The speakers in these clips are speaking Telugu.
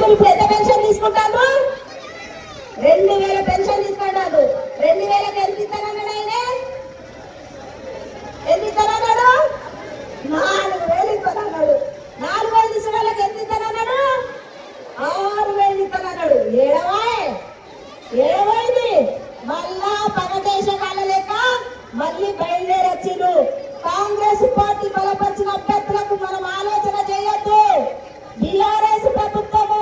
ఎంత పెన్షన్ తీసుకుంటారు? 2000 పెన్షన్ తీసుకుంటారు. 2000కి ఎంత ఇస్తానన్నాడు ఆయన? ఎంత ఇస్తానన్నాడు? 4000 ఇస్తానన్నాడు. 4000 ఇచ్చిన వాళ్ళకి ఎంత ఇస్తానన్నాడు? 6000 ఇస్తానన్నాడు. ఏడవైంది మళ్ళా పగదేశకాల లెక్క మళ్ళీ బయలుదేరొచ్చిండు. కాంగ్రెస్ పార్టీ బలపరిచిన అభ్యర్థులకు మనం ఆలోచన చేయొద్దు. బీఆర్ఎస్ ప్రభుత్వము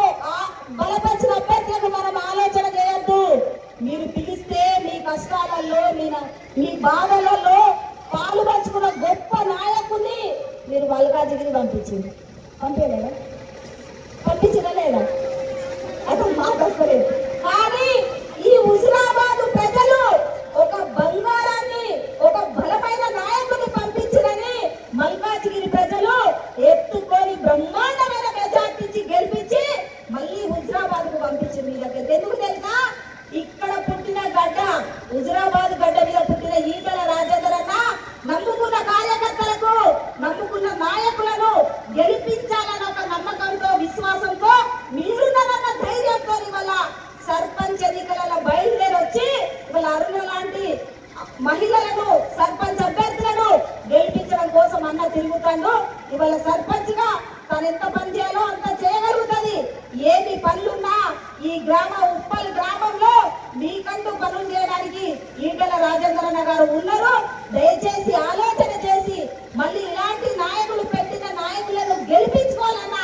బలపరిచిన అభ్యర్థులకు మనం ఆలోచన చేయొద్దు. మీరు పిలిస్తే మీ కష్టాలలో మీ బాధలలో పాలు పంచుకున్న గొప్ప నాయకుని మీరు మల్కాజిగిరి పంపించింది. పంపించలేదా? పంపించదా లేదా? అసలు మాట వస్తలేదు. కానీ ఈ హుజురాబాద్ ప్రజలు ఒక బంగారాన్ని, ఒక బలమైన నాయకుని పంపించారని మల్కాజిగిరి ప్రజలు ఎత్తుకొని బ్రహ్మాండమైన మెజార్టీ గెలిపించి మళ్ళీ హుజురాబాద్ కు పంపించారు. మీ దగ్గర ఎందుకు తెలుసా? ఇక్కడ పుట్టిన గడ్డ, హుజురాబాద్ గడ్డ మీద పుట్టిన ఈటల రాజేందర్ అన్న నమ్ముకున్న కార్యకర్తలకు, నమ్ముకున్న నాయకులను గెలిపించాలన్న ఒక నమ్మకంతో, విశ్వాసంతో, మీరున్నదన్న ధైర్యంతో ఇవాళ సర్పంచ్ ఎన్నికలలో బయలుదేరి వచ్చి ఇవాళ అరుణ లాంటి మహిళలను, సర్పంచ్ అభ్యర్థులను గెలిపించడం కోసం అన్న తిరుగుతాడు. ఇవాళ సర్పంచ్ గా తను ఎంత పని చేయాలో అంత చేయగలుగుతుంది. ఏమి పనులున్నా ఈ ఉప్పల్ గ్రామంలో మీకంటూ పనులు చేయడానికి ఈటల రాజేందర్ అన్న గారు ఉన్నారు. దయచేసి ఆలోచన చేసి మళ్ళీ ఇలాంటి నాయకులు పెట్టిన నాయకులను గెలిపించుకోవాలన్న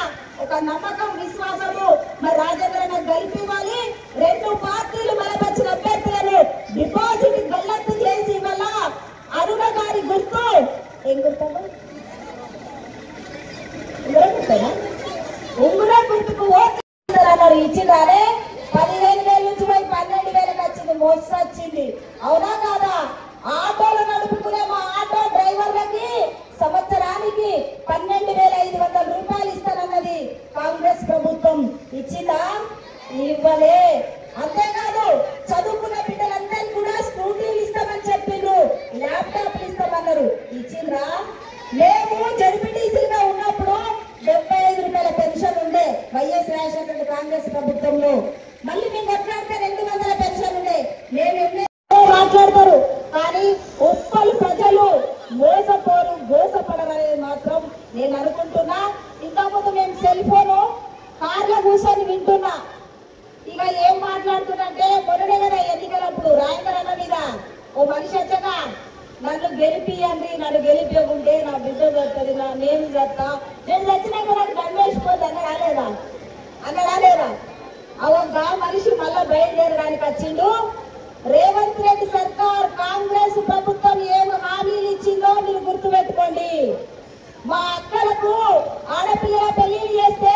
ఒక నమ్మకం, విశ్వాసము మరి రాజేందర్ అన్న గెలిపివ్వాలి. 2 పార్టీలు బలపరిచిన అభ్యర్థులను డిపాజిట్ గల్లత్తు చేసి వల్ల అరుణ గారి గుర్తు ఏం గుర్తాము? ఉంగురా గుర్తుకు ఓట్లు ఇచ్చిందారే. 15,000 నుంచి 12,000కి వచ్చింది, మోసం వచ్చింది. అవునా కాదా? ఆటోలు నడుపుకునే మా ఆటో డ్రైవర్లకి సంవత్సరానికి 12,500 రూపాయలు ఇస్తానన్నది కాంగ్రెస్ ప్రభుత్వం. ఇచ్చిందా? ఇవ్వలే. అంతేకాదు చదువుకున్న బిడ్డలందరికీ కూడా స్కూటీలు ఇస్తామని చెప్పిండ్రు, ల్యాప్టాప్లు ఇస్తామన్నారు. ఇచ్చిండ్రా? మేము జడ్పీటీసీగా ఉన్నప్పుడు 75 రూపాయల పెన్షన్ ఉండే వైఎస్ రాజశేఖర కాంగ్రెస్ ప్రభుత్వంలో. మళ్ళీ మేము కొట్లాడితే 200 పెన్షన్ ఉండే. మేము మాట్లాడతారు కానీ ఉప్పల్ ప్రజలు మోసపోరు, గోసపడరనేది మాత్రం నేను అనుకుంటున్నా. ఇంతకుముందు మేము సెల్ ఫోను కార్లో కూర్చొని వింటున్నా. ఇక ఏం మాట్లాడుతున్నంటే మొన్ననే కదా ఎన్నికలప్పుడు రాజేందర్ అన్న మీద ఓ మనిషి వచ్చగా నన్ను గెలిపియండి, నన్ను గెలిపించకుంటే నా బిడ్డ చదువుతుంది, నేను చదువుతా, నేను చచ్చినాక నాకు దండేసిపోద్ది అన్న రాలేదా? అన్న రాలేదా? అవగా మనిషి మళ్ళా బయలుదేరడానికి వచ్చిండు. రేవంత్ రెడ్డి సర్కార్, కాంగ్రెస్ ప్రభుత్వం ఏం హామీలు ఇచ్చిందో మీరు గుర్తుపెట్టుకోండి. మా అక్కలకు ఆడపిల్లల పెళ్లిళ్ళు చేస్తే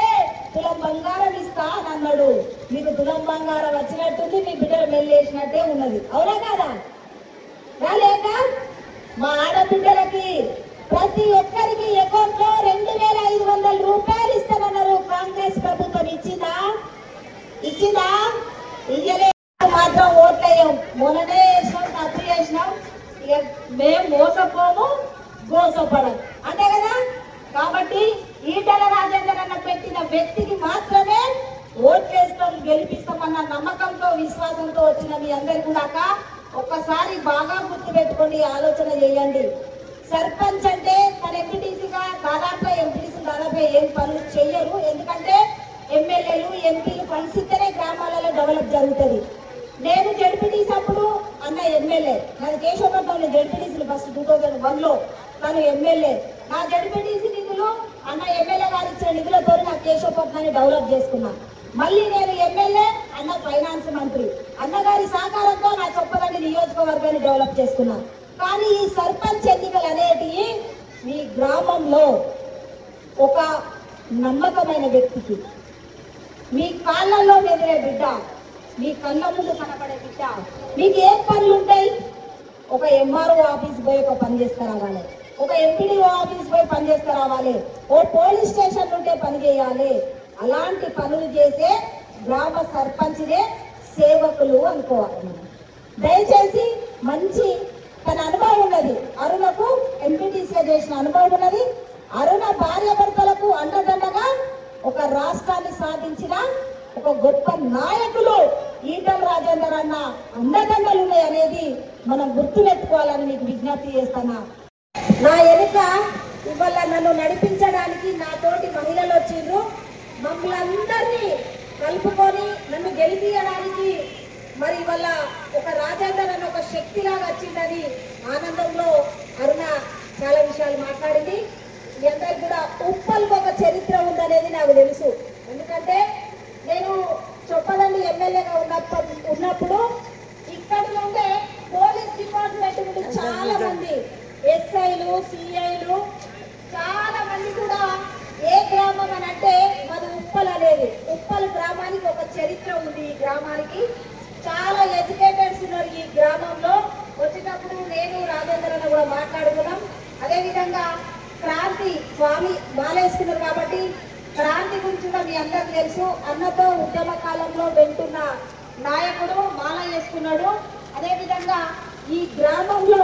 తులం బంగారం ఇస్తా అన్నాడు. మీకు తులం బంగారం వచ్చినట్టుంది, మీ బిడ్డలు పెళ్లి చేసినట్టే ఉన్నది. అవునా కాదా? రాలేక మా ఆడబిడ్డలకి ప్రతి ఒక్కరికి అకౌంట్ లో 2,500 రూపాయలు ఇస్తానన్నారు కాంగ్రెస్ ప్రభుత్వం. ఇచ్చిందా? ఇచ్చిందా? ఇయ్యలే. మాత్రం ఓట్లేయం. మొన్ననే వేసినాం, తప్పు చేసినాం. ఇక మేము మోసపోము, గోసపడం అంతే కదా. కాబట్టి ఈటల రాజేందర్ అన్న పెట్టిన వ్యక్తికి మాత్రమే ఓట్లేస్తాం, గెలిపిస్తామన్న నమ్మకంతో, విశ్వాసంతో వచ్చిన మీ అందరికీ కూడా ఒక్కసారి బాగా గుర్తు పెట్టుకోండి, ఆలోచన చేయండి. సర్పంచ్ అంటే తన ఎంపీటీసీగా దాదాపు ఏం పనులు చెయ్యరు. ఎందుకంటే ఎమ్మెల్యేలు, ఎంపీలు కలిసితేనే గ్రామాలలో డెవలప్ జరుగుతుంది. నేను జడ్పీటీసీ అప్పుడు అన్న ఎమ్మెల్యే, నాది కేశవపట్నంలో జడ్పీటీసీలు ఫస్ట్ 2001లో తను ఎమ్మెల్యే. నా జడ్పీటీసీ నిధులు అన్న ఎమ్మెల్యే గారు ఇచ్చిన నిధులతో నా కేశవపట్నాన్ని డెవలప్ చేసుకున్నా. మళ్ళీ నేను ఎమ్మెల్యే, అన్న ఫైనాన్స్ మంత్రి, అన్నగారి సహకారంతో నా చొప్పదండి నియోజకవర్గాన్ని డెవలప్ చేసుకున్నా. కానీ ఈ సర్పంచ్ ఎన్నికలు అనేటివి మీ గ్రామంలో ఒక నమ్మకమైన వ్యక్తికి, మీ కాళ్ళల్లో మెదిలే బిడ్డ, మీ కళ్ళ ముందు కనబడే బిడ్డ, మీకు ఏం పనులు ఉంటాయి? ఒక ఎంఆర్ఓ ఆఫీస్ పోయి ఒక పని చేసుకురావాలి, ఒక ఎంపీడీఓ ఆఫీస్ పోయి పని చేసుకురావాలి, ఓ పోలీస్ స్టేషన్ ఉంటే పని చేయాలి. అలాంటి పనులు చేసే గ్రామ సర్పంచ్నే సేవకులు అనుకోవాలి. దయచేసి మంచి తన అనుభవం ఉన్నది. అరుణకు ఎంపీటీసీగా చేసిన అనుభవం ఉన్నది. అరుణ భార్య భర్తలకు అండదండగా ఒక రాష్ట్రాన్ని సాధించిన ఒక గొప్ప నాయకులు ఈటల రాజేందర్ అన్న అండదండలు ఉన్నాయి అనేది మనం గుర్తుపెట్టుకోవాలని మీకు విజ్ఞప్తి చేస్తున్నా. నా ఎనుక ఇవాళ నన్ను నడిపించడానికి నాతోటి మహిళలు వచ్చిండ్రు. మమ్మల్ని అందరినీ కలుపుకొని నన్ను గెలిపియడానికి మరి ఇవాళ ఒక రాజేందర్ అన్న ఒక శక్తిలాగా వచ్చిందని ఆనందంలో అరుణ చాలా విషయాలు మాట్లాడింది. మీ అందరికి కూడా ఉప్పల్కి ఒక చరిత్ర ఉందనేది నాకు తెలుసు. ఎందుకంటే నేను చొప్పదండి ఎమ్మెల్యేగా ఉన్నప్పుడు ఇక్కడి నుండే పోలీస్ డిపార్ట్మెంట్ నుండి చాలా మంది ఎస్ఐలు సిఐలు చాలా మంది కూడా ఏ గ్రామం అని అంటే మాది ఉప్పల్ అనేది. ఉప్పల్ గ్రామానికి ఒక చరిత్ర ఉంది. ఈ గ్రామానికి చాలా ఎడ్యుకేటెడ్స్ ఉన్నారు ఈ గ్రామంలో. వచ్చేటప్పుడు నేను రాజేంద్ర అన్న కూడా మాట్లాడుకున్నాం. అదేవిధంగా క్రాంతి స్వామి మాల వేసుకున్నారు కాబట్టి క్రాంతి గురించి కూడా మీ అందరికి తెలుసు. అన్నతో ఉద్యమ కాలంలో వెళ్తున్న నాయకుడు మాల వేసుకున్నాడు. అదేవిధంగా ఈ గ్రామంలో